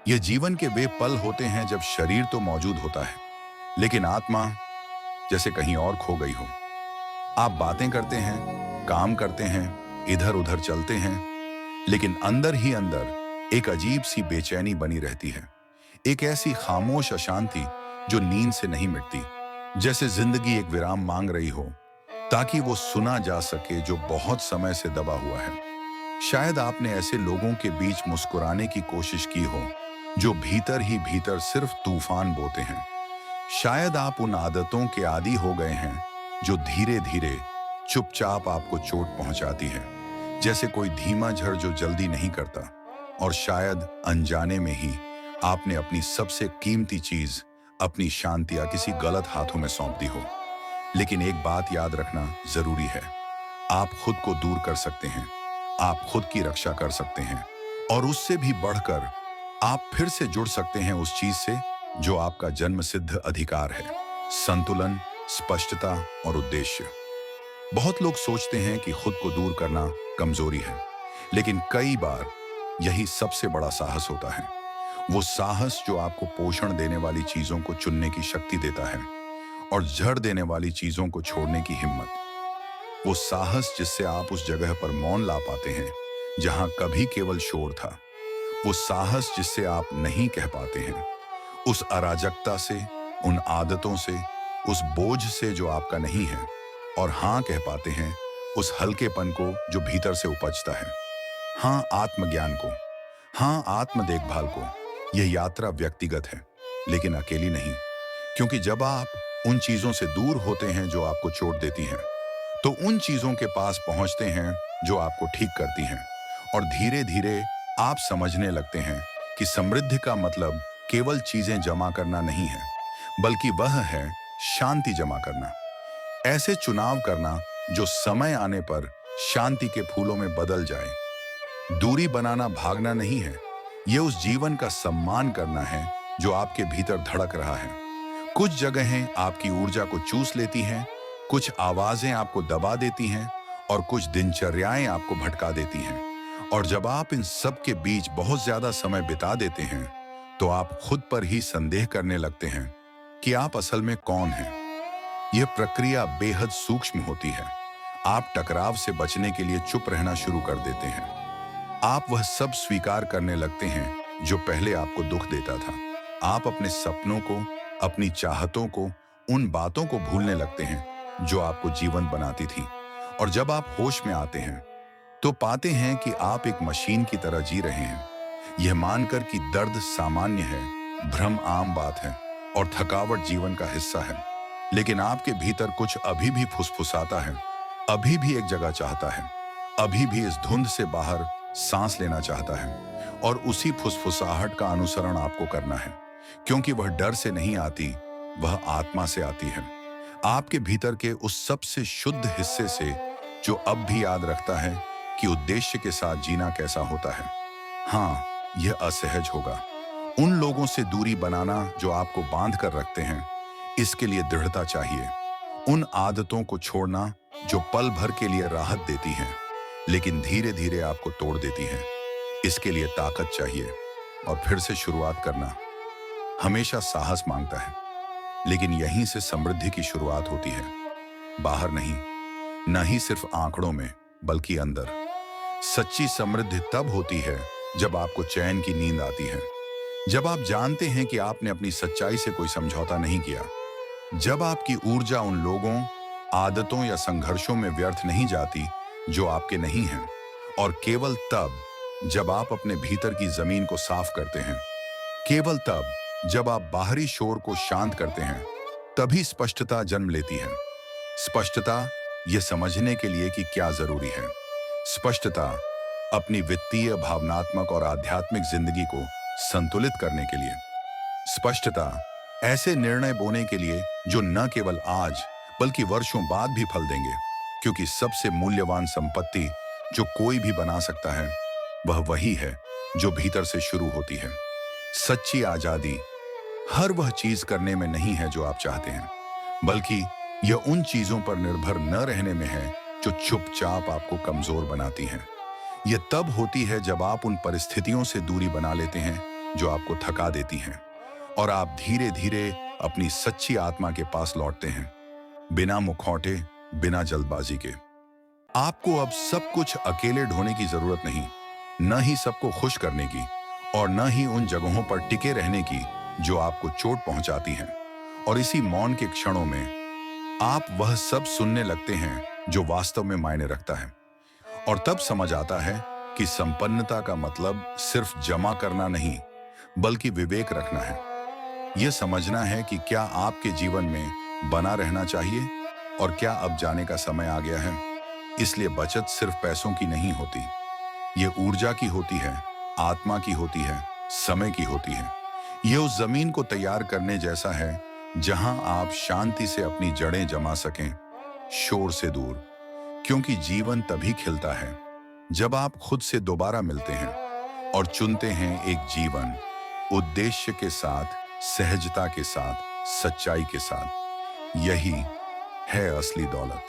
ये जीवन के वे पल होते हैं जब शरीर तो मौजूद होता है, लेकिन आत्मा जैसे कहीं और खो गई हो। आप बातें करते हैं, काम करते हैं, इधर उधर चलते हैं, लेकिन अंदर ही अंदर एक अजीब सी बेचैनी बनी रहती है। एक ऐसी खामोश अशांति जो नींद से नहीं मिटती, जैसे जिंदगी एक विराम मांग रही हो ताकि वो सुना जा सके जो बहुत समय से दबा हुआ है। शायद आपने ऐसे लोगों के बीच मुस्कुराने की कोशिश की हो जो भीतर ही भीतर सिर्फ तूफान बोते हैं। शायद आप उन आदतों के आदी हो गए हैं जो धीरे धीरे चुपचाप आपको चोट पहुंचाती है, जैसे कोई धीमा झड़ जो जल्दी नहीं करता। और शायद अनजाने में ही आपने अपनी सबसे कीमती चीज, अपनी शांति या किसी गलत हाथों में सौंप दी हो। लेकिन एक बात याद रखना जरूरी है, आप खुद को दूर कर सकते हैं, आप खुद की रक्षा कर सकते हैं, और उससे भी बढ़कर आप फिर से जुड़ सकते हैं उस चीज से जो आपका जन्मसिद्ध अधिकार है: संतुलन, स्पष्टता और उद्देश्य। बहुत लोग सोचते हैं कि खुद को दूर करना कमजोरी है, लेकिन कई बार यही सबसे बड़ा साहस होता है। वो साहस जो आपको पोषण देने वाली चीजों को चुनने की शक्ति देता है और जड़ देने वाली चीजों को छोड़ने की हिम्मत। वो साहस जिससे आप उस जगह पर मौन ला पाते हैं जहां कभी केवल शोर था। वो साहस जिससे आप नहीं कह पाते हैं, उस अराजकता से, उन आदतों से, उस बोझ से जो आपका नहीं है, और हाँ कह पाते हैं उस हल्केपन को जो भीतर से उपजता है। हाँ आत्मज्ञान को, हाँ आत्म देखभाल को। यह यात्रा व्यक्तिगत है, लेकिन अकेली नहीं। क्योंकि जब आप उन चीजों से दूर होते हैं जो आपको चोट देती हैं, तो उन चीजों के पास पहुंचते हैं जो आपको ठीक करती हैं। और धीरे धीरे आप समझने लगते हैं कि समृद्धि का मतलब केवल चीजें जमा करना नहीं है, बल्कि वह है शांति जमा करना। ऐसे चुनाव करना जो समय आने पर शांति के फूलों में बदल जाए। दूरी बनाना भागना नहीं है, ये उस जीवन का सम्मान करना है जो आपके भीतर धड़क रहा है। कुछ जगहें आपकी ऊर्जा को चूस लेती हैं, कुछ आवाजें आपको दबा देती हैं, और कुछ दिनचर्याएं आपको भटका देती हैं। और जब आप इन सब के बीच बहुत ज्यादा समय बिता देते हैं, तो आप खुद पर ही संदेह करने लगते हैं कि आप असल में कौन हैं। यह प्रक्रिया बेहद सूक्ष्म होती है। आप टकराव से बचने के लिए चुप रहना शुरू कर देते हैं। आप वह सब स्वीकार करने लगते हैं जो पहले आपको दुख देता था। आप अपने सपनों को, अपनी चाहतों को, उन बातों को भूलने लगते हैं जो आपको जीवन बनाती थी। और जब आप होश में आते हैं तो पाते हैं कि आप एक मशीन की तरह जी रहे हैं, यह मानकर कि दर्द सामान्य है, भ्रम आम बात है, और थकावट जीवन का हिस्सा है। लेकिन आपके भीतर कुछ अभी भी फुसफुसाता है, अभी भी एक जगह चाहता है, अभी भी इस धुंध से बाहर सांस लेना चाहता है। और उसी फुसफुसाहट का अनुसरण आपको करना है, क्योंकि वह डर से नहीं आती, वह आत्मा से आती है। आपके भीतर के उस सबसे शुद्ध हिस्से से जो अब भी याद रखता है कि उद्देश्य के साथ जीना कैसा होता है। हाँ, यह असहज होगा। उन लोगों से दूरी बनाना जो आपको बांध कर रखते हैं, इसके लिए दृढ़ता चाहिए। उन आदतों को छोड़ना जो पल भर के लिए राहत देती हैं, लेकिन धीरे धीरे आपको तोड़ देती हैं, इसके लिए ताकत चाहिए। और फिर से शुरुआत करना हमेशा साहस मांगता है, लेकिन यहीं से समृद्धि की शुरुआत होती है। बाहर नहीं, न ही सिर्फ आंकड़ों में, बल्कि अंदर। सच्ची समृद्धि तब होती है जब आपको चैन की नींद आती है, जब आप जानते हैं कि आपने अपनी सच्चाई से कोई समझौता नहीं किया, जब आपकी ऊर्जा उन लोगों, आदतों या संघर्षों में व्यर्थ नहीं जाती जो आपके नहीं हैं। और केवल तब जब आप अपने भीतर की जमीन को साफ करते हैं, केवल तब जब आप बाहरी शोर को शांत करते हैं, तभी स्पष्टता जन्म लेती है। स्पष्टता यह समझने के लिए कि क्या जरूरी है। स्पष्टता अपनी वित्तीय, भावनात्मक और आध्यात्मिक जिंदगी को संतुलित करने के लिए। स्पष्टता ऐसे निर्णय बोने के लिए जो न केवल आज बल्कि वर्षों बाद भी फल देंगे, क्योंकि सबसे मूल्यवान संपत्ति जो कोई भी बना सकता है वह वही है जो भीतर से शुरू होती है। सच्ची आजादी हर वह चीज करने में नहीं है जो आप चाहते हैं, बल्कि यह उन चीजों पर निर्भर न रहने में है जो चुपचाप आपको कमजोर बनाती हैं। यह तब होती है जब आप उन परिस्थितियों से दूरी बना लेते हैं जो आपको थका देती हैं, और आप धीरे धीरे अपनी सच्ची आत्मा के पास लौटते हैं, बिना मुखौटे, बिना जल्दबाजी के। आपको अब सब कुछ अकेले ढोने की जरूरत नहीं, न ही सबको खुश करने की, और न ही उन जगहों पर टिके रहने की जो आपको चोट पहुंचाती हैं। और इसी मौन के क्षणों में आप वह सब सुनने लगते हैं जो वास्तव में मायने रखता है। और तब समझ आता है कि संपन्नता का मतलब सिर्फ जमा करना नहीं, बल्कि विवेक रखना है। यह समझना है कि क्या आपके जीवन में बना रहना चाहिए और क्या अब जाने का समय आ गया है। इसलिए बचत सिर्फ पैसों की नहीं होती, ये ऊर्जा की होती है, आत्मा की होती है, समय की होती है। यह उस जमीन को तैयार करने जैसा है जहां आप शांति से अपनी जड़ें जमा सकें, शोर से दूर। क्योंकि जीवन तभी खिलता है जब आप खुद से दोबारा मिलते हैं और चुनते हैं एक जीवन उद्देश्य के साथ, सहजता के साथ, सच्चाई के साथ। यही है असली दौलत।